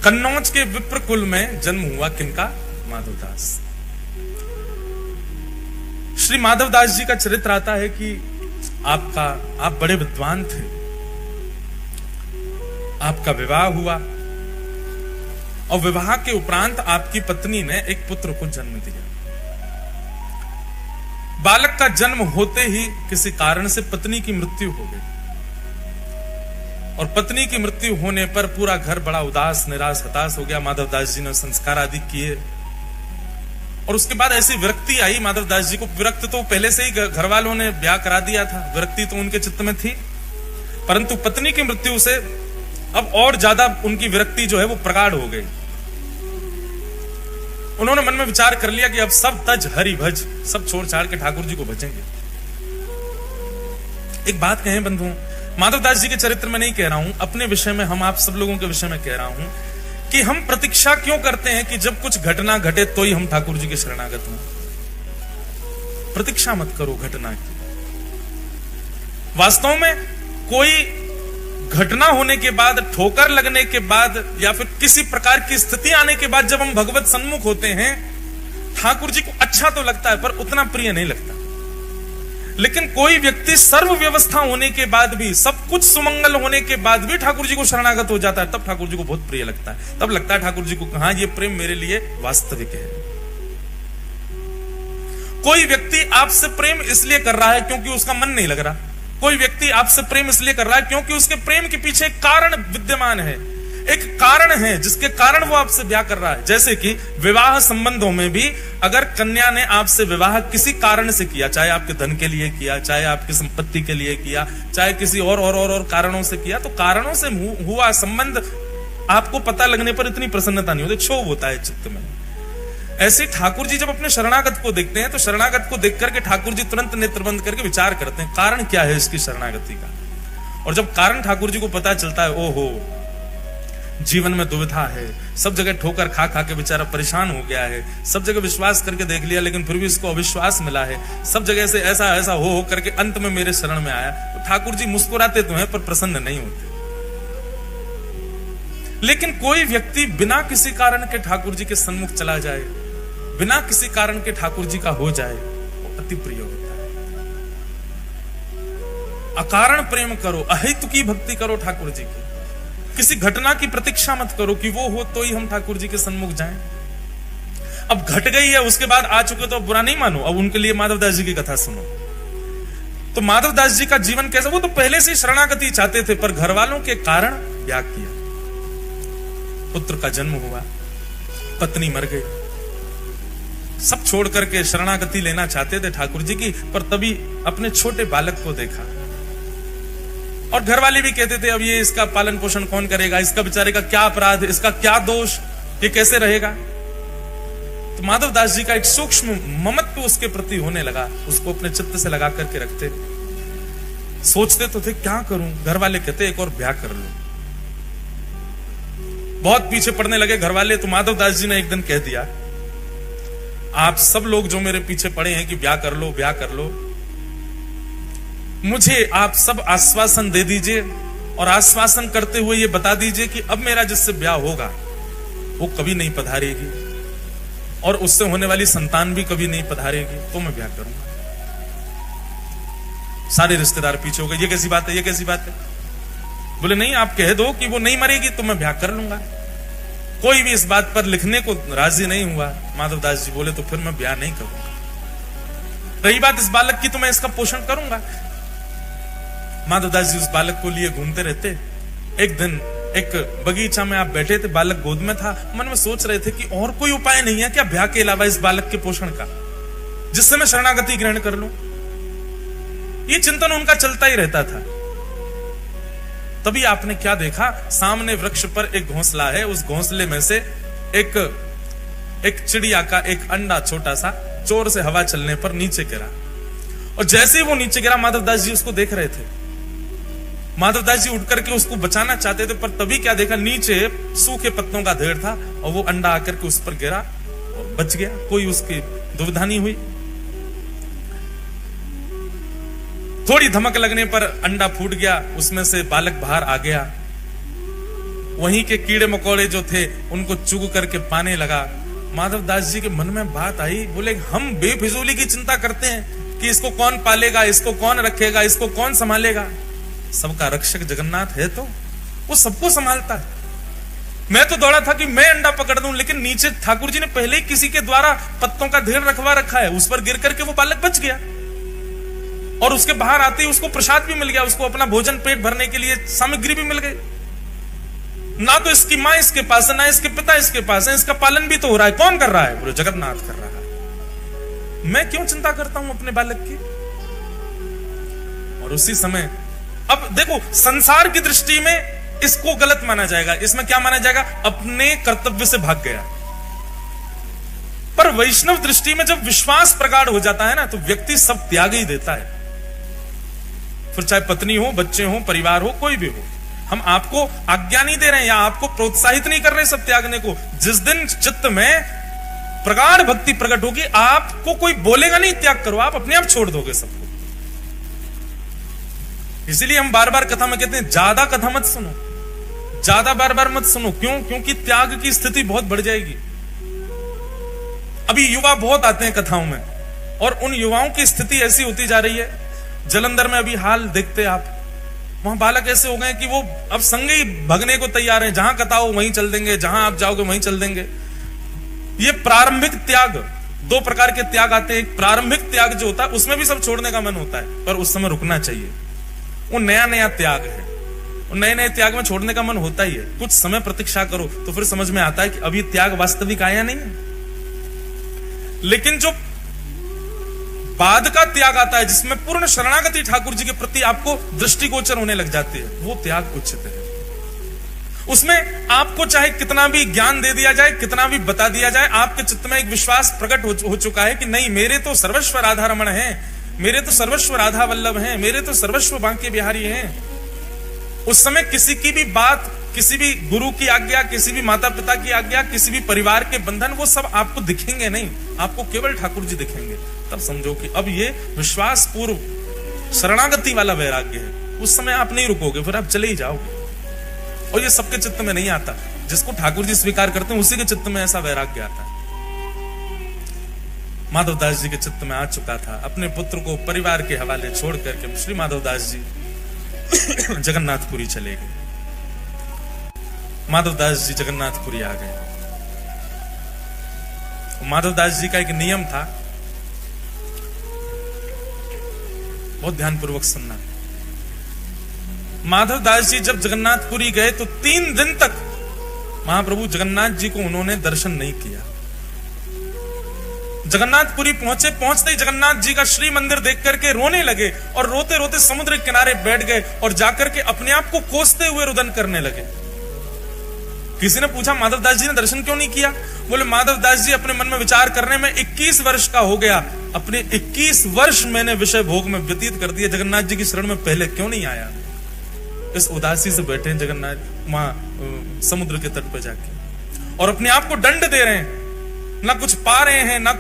कन्नौज के विप्र कुल में जन्म हुआ किनका? माधवदास। श्री माधवदास जी का चरित्र आता है कि आप बड़े विद्वान थे, आपका विवाह हुआ और विवाह के उपरांत आपकी पत्नी ने एक पुत्र को जन्म दिया। बालक का जन्म होते ही किसी कारण से पत्नी की मृत्यु हो गई और पत्नी की मृत्यु होने पर पूरा घर बड़ा उदास, निराश, हताश हो गया। माधवदास जी ने संस्कार आदि किए और उसके बाद ऐसी विरक्ति आई माधवदास जी को। विरक्त तो पहले से ही घर वालों ने ब्याह करा दिया था, विरक्ति तो उनके चित्त में थी, परंतु पत्नी की मृत्यु से अब और ज्यादा उनकी विरक्ति जो है वो प्रगाढ़ हो गई। उन्होंने मन में विचार कर लिया कि अब सब तज हरि भज, सब छोड़ छाड़ के ठाकुर जी को भजेंगे। एक बात कहें बंधुओं, माधवदास जी के चरित्र में नहीं कह रहा हूं, अपने विषय में, हम आप सब लोगों के विषय में कह रहा हूं कि हम प्रतीक्षा क्यों करते हैं कि जब कुछ घटना घटे तो ही हम ठाकुर जी के शरणागत हों। प्रतीक्षा मत करो घटना की। वास्तव में कोई घटना होने के बाद, ठोकर लगने के बाद या फिर किसी प्रकार की स्थिति आने के बाद जब हम भगवत सन्मुख होते हैं, ठाकुर जी को अच्छा तो लगता है पर उतना प्रिय नहीं लगता। लेकिन कोई व्यक्ति सर्व व्यवस्था होने के बाद भी, सब कुछ सुमंगल होने के बाद भी ठाकुर जी को शरणागत हो जाता है, तब ठाकुर जी को बहुत प्रिय लगता है। तब लगता है ठाकुर जी को हाँ, ये प्रेम मेरे लिए वास्तविक है। कोई व्यक्ति आपसे प्रेम इसलिए कर रहा है क्योंकि उसका मन नहीं लग रहा। कोई व्यक्ति आपसे प्रेम इसलिए कर रहा है क्योंकि उसके प्रेम के पीछे एक कारण विद्यमान है, एक कारण है जिसके कारण वो आपसे ब्याह कर रहा है। जैसे कि विवाह संबंधों में भी अगर कन्या ने आपसे विवाह किसी कारण से किया, चाहे आपके धन के लिए किया, चाहे आपकी संपत्ति के लिए किया, चाहे किसी और कारणों से किया, तो कारणों से हुआ संबंध आपको पता लगने पर इतनी प्रसन्नता नहीं होती, क्षोभ होता है चित्त में। ऐसे ठाकुर जी जब अपने शरणागत को देखते हैं तो शरणागत को देख करके ठाकुर जी तुरंत नेत्र बंद करके विचार करते हैं कारण क्या है इसकी शरणागति का। और जब कारण ठाकुर जी को पता चलता है, ओहो जीवन में दुविधा है, सब जगह ठोकर खा खा के बेचारा परेशान हो गया है, सब जगह विश्वास करके देख लिया लेकिन फिर भी इसको अविश्वास मिला है, सब जगह से ऐसा हो करके अंत में मेरे शरण में आया, तो ठाकुर जी मुस्कुराते तो हैं पर प्रसन्न नहीं होते। लेकिन कोई व्यक्ति बिना किसी कारण के ठाकुर जी के सन्मुख चला जाए, बिना किसी कारण के ठाकुर जी का हो जाए, वो अति प्रिय होता है। अकारण प्रेम करो, अहित की भक्ति करो ठाकुर जी की। किसी घटना की प्रतीक्षा मत करो कि वो हो तो ही हम ठाकुर जी के सन्मुख जाएं। अब घट गई है, उसके बाद आ चुके तो अब बुरा नहीं मानो। अब उनके लिए माधवदास जी की कथा सुनो। तो माधवदास जी का जीवन कैसा, वो तो पहले से शरणागति चाहते थे पर घर वालों के कारण ब्याह किया। पुत्र का जन्म हुआ, पत्नी मर गई, सब छोड़ करके शरणागति लेना चाहते थे ठाकुर जी की, पर तभी अपने छोटे बालक को देखा और घर वाले भी कहते थे अब ये इसका पालन पोषण कौन करेगा, इसका बेचारे का क्या अपराध, इसका क्या दोष, ये कैसे रहेगा। तो माधवदास जी का एक सूक्ष्म ममत्व उसके प्रति होने लगा, उसको अपने चित्त से लगा करके रखते। सोचते तो थे क्या करूं, घर वाले कहते एक और ब्याह कर लो। बहुत पीछे पड़ने लगे घर वाले, तो माधवदास जी ने एक दिन कह दिया, आप सब लोग जो मेरे पीछे पड़े हैं कि ब्याह कर लो ब्याह कर लो, मुझे आप सब आश्वासन दे दीजिए और आश्वासन करते हुए ये बता दीजिए कि अब मेरा जिससे ब्याह होगा वो कभी नहीं पधारेगी और उससे होने वाली संतान भी कभी नहीं पधारेगी, तो मैं ब्याह करूंगा। सारे रिश्तेदार पीछे हो गए, ये कैसी बात है, ये कैसी बात है। बोले नहीं, आप कह दो कि वो नहीं मरेगी तो मैं ब्याह कर लूंगा। कोई भी इस बात पर लिखने को राजी नहीं हुआ। माधवदास जी बोले तो फिर मैं ब्याह नहीं करूंगा। रही बात इस बालक की, तो मैं इसका पोषण करूंगा। माधवदास जी उस बालक को लिए घूमते रहते। एक दिन एक बगीचा में आप बैठे थे, बालक गोद में था, मन में सोच रहे थे कि और कोई उपाय नहीं है क्या ब्याह के अलावा इस बालक के पोषण का, जिससे मैं शरणागति ग्रहण कर लूं। ये चिंतन उनका चलता ही रहता था। तभी आपने क्या देखा, सामने वृक्ष पर एक घोंसला है, उस घोंसले में से एक चिड़िया का एक अंडा छोटा सा जोर से हवा चलने पर नीचे गिरा। और जैसे ही वो नीचे गिरा, माधवदास जी उसको देख रहे थे। माधवदास जी उठ करके उसको बचाना चाहते थे, पर तभी क्या देखा, नीचे सूखे पत्तों का ढेर था और वो अंडा आकर के उस पर गिरा और बच गया। कोई उसकी दुविधा नहीं हुई। थोड़ी धमक लगने पर अंडा फूट गया, उसमें से बालक बाहर आ गया। वहीं के कीड़े मकोड़े जो थे उनको चुग करके पाने लगा। माधव दास जी के मन में बात आई, बोले हम बेफिजूली की चिंता करते हैं कि इसको कौन पालेगा, इसको कौन रखेगा, इसको कौन संभालेगा। सबका रक्षक जगन्नाथ है तो वो सबको संभालता है। मैं तो दौड़ा था कि मैं अंडा पकड़ दूं, लेकिन नीचे ठाकुर जी ने पहले ही किसी के द्वारा पत्तों का ढेर रखवा रखा है, उस पर गिर करके वो बालक बच गया और उसके बाहर आते ही उसको प्रसाद भी मिल गया, उसको अपना भोजन पेट भरने के लिए सामग्री भी मिल गई। ना तो इसकी मां इसके पास है, ना इसके पिता इसके पास है, इसका पालन भी तो हो रहा है। कौन कर रहा है? बोले जगन्नाथ कर रहा है। मैं क्यों चिंता करता हूं अपने बालक की? और उसी समय अब देखो, संसार की दृष्टि में इसको गलत माना जाएगा। इसमें क्या माना जाएगा? अपने कर्तव्य से भाग गया। पर वैष्णव दृष्टि में जब विश्वास प्रगाढ़ हो जाता है ना, तो व्यक्ति सब त्याग ही देता है। फिर चाहे पत्नी हो, बच्चे हो, परिवार हो, कोई भी हो। हम आपको आज्ञा नहीं दे रहे हैं या आपको प्रोत्साहित नहीं कर रहे सब त्यागने को। जिस दिन चित्त में प्रगाढ़ भक्ति प्रकट होगी, आपको कोई बोलेगा नहीं त्याग करो, आप अपने आप छोड़ दोगे सबको। इसीलिए हम बार बार कथा में कहते हैं ज्यादा कथा मत सुनो, ज्यादा बार बार मत सुनो। क्यों? क्योंकि त्याग की स्थिति बहुत बढ़ जाएगी। अभी युवा बहुत आते हैं कथाओं में, और उन युवाओं की स्थिति ऐसी होती जा रही है। जलंधर में अभी हाल देखते आप, वहां बालक ऐसे हो गए कि वो अब संगे ही भगने को तैयार हैं। जहां कथा हो वहीं चल देंगे, जहां आप जाओगे वहीं चल देंगे। ये प्रारंभिक त्याग, दो प्रकार के त्याग आते हैं। एक प्रारंभिक त्याग जो होता है उसमें भी सब छोड़ने का मन होता है, पर उस समय रुकना चाहिए। वो नया नया त्याग है, नए नए त्याग में छोड़ने का मन होता ही है। कुछ समय प्रतीक्षा करो तो फिर समझ में आता है कि अभी त्याग वास्तविक आया नहीं है। लेकिन जो बाद का त्याग आता है, जिसमें पूर्ण शरणागति ठाकुर जी के प्रति आपको दृष्टिगोचर होने लग जाती है, वो त्याग उचित है। उसमें आपको चाहे कितना भी ज्ञान दे दिया जाए, कितना भी बता दिया जाए, आपके चित्त में एक विश्वास प्रकट हो चुका है कि नहीं, मेरे तो सर्वस्व राधा रमण है, मेरे तो सर्वस्व राधा वल्लभ हैं, मेरे तो सर्वस्व बांके बिहारी हैं। उस समय किसी की भी बात, किसी भी गुरु की आज्ञा, किसी भी माता पिता की आज्ञा, किसी भी परिवार के बंधन, वो सब आपको दिखेंगे नहीं, आपको केवल ठाकुर जी दिखेंगे। तब समझो कि अब ये विश्वास पूर्व शरणागति वाला वैराग्य है। उस समय आप नहीं रुकोगे, फिर आप चले ही जाओगे। और ये सबके चित्त में नहीं आता। जिसको ठाकुर जी स्वीकार करते हैं उसी के चित्त में ऐसा वैराग्य आता है। माधव दास जी के चित्त में आ चुका था। अपने पुत्र को परिवार के हवाले छोड़ करके श्री माधव दास जी जगन्नाथपुरी चले गए। माधव दास जी जगन्नाथपुरी आ गए। माधव दास जी का एक नियम था, बहुत ध्यानपूर्वक सुनना। माधव दास जी जब जगन्नाथपुरी गए तो 3 दिन तक महाप्रभु जगन्नाथ जी को उन्होंने दर्शन नहीं किया। जगन्नाथपुरी पहुंचते ही जगन्नाथ जी का श्री मंदिर देख करके रोने लगे और रोते रोते समुद्र के किनारे बैठ गए और जाकर के अपने आप को कोसते हुए रुदन करने लगे। किसी ने पूछा माधव दास जी ने दर्शन क्यों नहीं किया? बोले माधव दास जी अपने मन में विचार करने में 21 वर्ष का हो गया, अपने 21 वर्ष मैंने विषय भोग में व्यतीत कर दिए, जगन्नाथ जी की शरण में पहले क्यों नहीं आया? इस उदासी से बैठे जगन्नाथ वहां समुद्र के तट पर जाके और अपने आप को दंड दे रहे हैं। ना कुछ पा रहे हैं, ना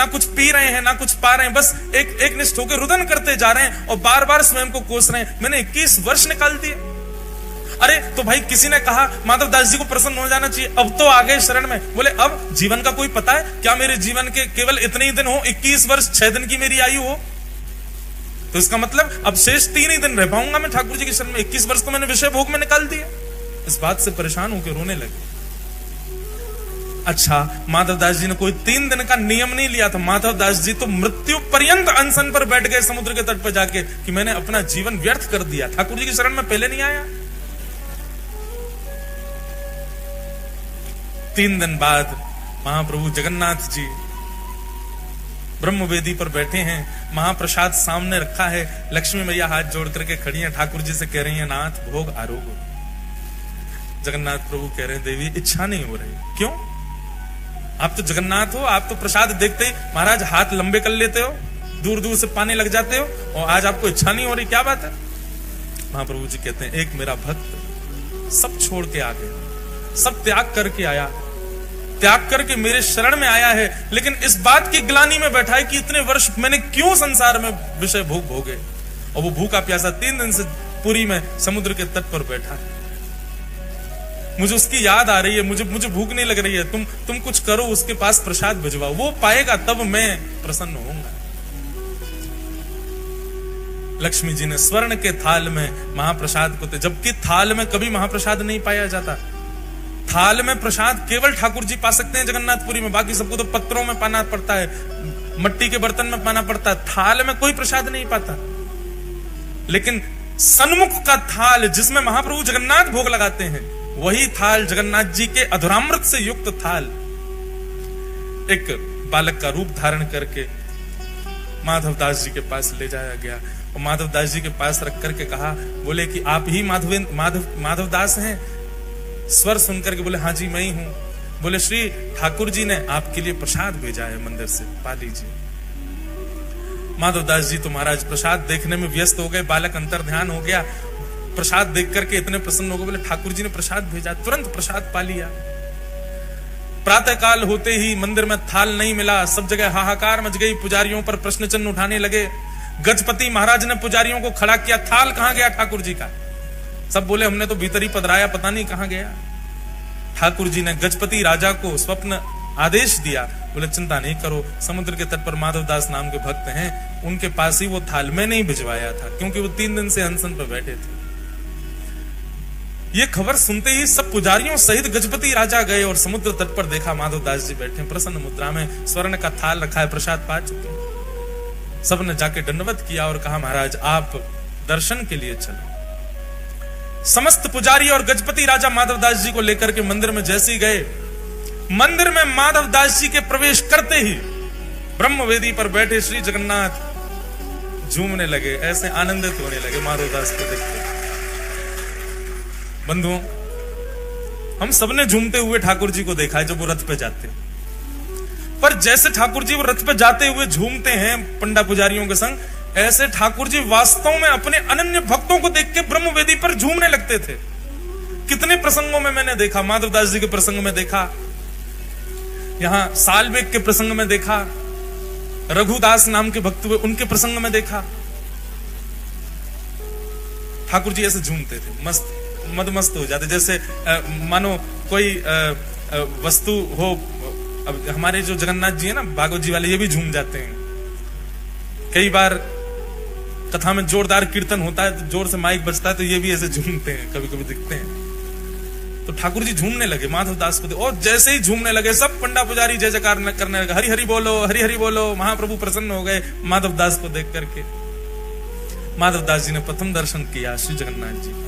कुछ पी रहे हैं, ना कुछ पा रहे हैं, बस एक निष्ठ होकर रुदन करते जा रहे हैं और बार बार स्वयं को कोस रहे हैं। मैंने 21 वर्ष निकाल दिए। अरे तो भाई किसी ने कहा माधव दास जी को प्रसन्न हो जाना चाहिए, अब तो आ गए शरण में। बोले अब जीवन का कोई पता है क्या? मेरे जीवन के केवल इतने ही दिन हो, 21 वर्ष 6 दिन की मेरी आयु हो, तो इसका मतलब अब शेष 3 ही दिन रह पाऊंगा मैं ठाकुर जी की शरण में। 21 वर्ष तो मैंने विषय भोग में निकाल दिया। इस बात से परेशान होकर रोने लगे। अच्छा, माधव दास जी ने कोई 3 दिन का नियम नहीं लिया था। माधव दास जी तो मृत्यु पर्यंत अनशन पर बैठ गए समुद्र के तट पर जाके कि मैंने अपना जीवन व्यर्थ कर दिया, ठाकुर जी की शरण में पहले नहीं आया। 3 दिन बाद महाप्रभु जगन्नाथ जी ब्रह्मवेदी पर बैठे हैं, महाप्रसाद सामने रखा है, लक्ष्मी मैया हाथ जोड़ करके खड़ी हैं, ठाकुर जी से कह रही हैं नाथ भोग आरोग। जगन्नाथ प्रभु कह रहे हैं देवी इच्छा नहीं हो रही। क्यों? आप तो जगन्नाथ हो, आप तो प्रसाद देखते ही महाराज हाथ लंबे कर लेते हो, दूर दूर से पाने लग जाते हो, और आज आपको इच्छा नहीं हो रही, क्या बात है? महाप्रभु जी कहते हैं एक मेरा भक्त सब छोड़ के आ गया, सब त्याग करके आया, त्याग करके मेरे शरण में आया है, लेकिन इस बात की ग्लानि में बैठा है कि इतने वर्ष मैंने क्यों संसार में विषय भोग भोगे। और वो भूखा प्यासा 3 दिन से पुरी में समुद्र के तट पर बैठा है। मुझे उसकी याद आ रही है, मुझे भूख नहीं लग रही है, तुम कुछ करो, उसके पास प्रसाद भिजवाओ, वो पाएगा तब मैं प्रसन्न होऊंगा। लक्ष्मी जी ने स्वर्ण के थाल में महाप्रसाद को, जबकि थाल में कभी महाप्रसाद नहीं पाया जाता। थाल में प्रसाद केवल ठाकुर जी पा सकते हैं जगन्नाथपुरी में, बाकी सबको तो पत्रों में पाना पड़ता है, मट्टी के बर्तन में पाना पड़ता है, थाल में कोई प्रसाद नहीं पाता। लेकिन सन्मुख का थाल जिसमें महाप्रभु जगन्नाथ भोग लगाते हैं, वही थाल जगन्नाथ जी के अधुरामृत से युक्त थाल एक बालक का रूप धारण करके माधवदास जी के पास ले जाया गया और माधवदास जी के पास रख करके कहा, बोले कि आप ही माधवदास हैं? स्वर सुनकर के बोले हाँ जी मैं ही हूं। बोले श्री ठाकुर जी ने आपके लिए प्रसाद भेजा है मंदिर से, पा लीजिए। माधवदास जी तो महाराज प्रसाद देखने में व्यस्त हो गए, बालक अंतर ध्यान हो गया, प्रसाद देख करके इतने प्रसन्न हो गए, बोले ठाकुर जी ने प्रसाद भेजा, तुरंत प्रसाद पा लिया। प्रातः काल होते ही मंदिर में थाल नहीं मिला, सब जगह हाहाकार मच गई, पुजारियों पर प्रश्न चिन्ह उठाने लगे। गजपति महाराज ने पुजारियों को खड़ा किया, थाल कहां गया ठाकुर जी का? सब बोले हमने तो भीतर ही पधराया, पता नहीं कहां गया। ठाकुर जी ने गजपति राजा को स्वप्न आदेश दिया, बोले चिंता नहीं करो, समुद्र के तट पर माधवदास नाम के भक्त हैं, उनके पास ही वो थाल में नहीं भिजवाया था, क्योंकि वो 3 दिन से अनशन पर बैठे थे। ये खबर सुनते ही सब पुजारियों सहित गजपति राजा गए और समुद्र तट पर देखा माधवदास जी बैठे प्रसन्न मुद्रा में, स्वर्ण का थाल रखा है, प्रसाद पा चुके। सबने जाके दंडवत किया और कहा महाराज आप दर्शन के लिए चलो। समस्त पुजारी और गजपति राजा माधवदास जी को लेकर के मंदिर में जैसे ही गए, मंदिर में माधवदास जी के प्रवेश करते ही ब्रह्मवेदी पर बैठे श्री जगन्नाथ झूमने लगे, ऐसे आनंदित होने लगे माधवदास को देखकर। बंधुओं, हम सबने झूमते हुए ठाकुर जी को देखा है जब वो रथ पे जाते हैं, पर जैसे ठाकुर जी वो रथ पे जाते हुए झूमते हैं पंडा पुजारियों के संग, ऐसे ठाकुर जी वास्तव में अपने अनन्य भक्तों को देख के ब्रह्मवेदी पर झूमने लगते थे। कितने प्रसंगों में मैंने देखा, माधवदास जी के प्रसंग में देखा, यहां सालबेग के प्रसंग में देखा, रघुदास नाम के भक्त हुए उनके प्रसंग में देखा, ठाकुर जी ऐसे झूमते थे, मस्त मदमस्त हो जाते, जैसे मानो कोई वस्तु हो। अब हमारे जो जगन्नाथ जी है ना, भागवत जी वाले, ये भी झूम जाते हैं। कई बार कथा में जोरदार कीर्तन होता है तो जोर से माइक बजता है तो ये भी ऐसे झूमते हैं, कभी कभी दिखते हैं। तो ठाकुर जी झूमने लगे माधवदास को, और जैसे ही झूमने लगे सब पंडा पुजारी जय जयकार करने लगे, हरि हरि बोलो, हरि हरि बोलो। महाप्रभु प्रसन्न हो गए माधवदास को देख करके। माधवदास जी ने प्रथम दर्शन किया श्री जगन्नाथ जी का।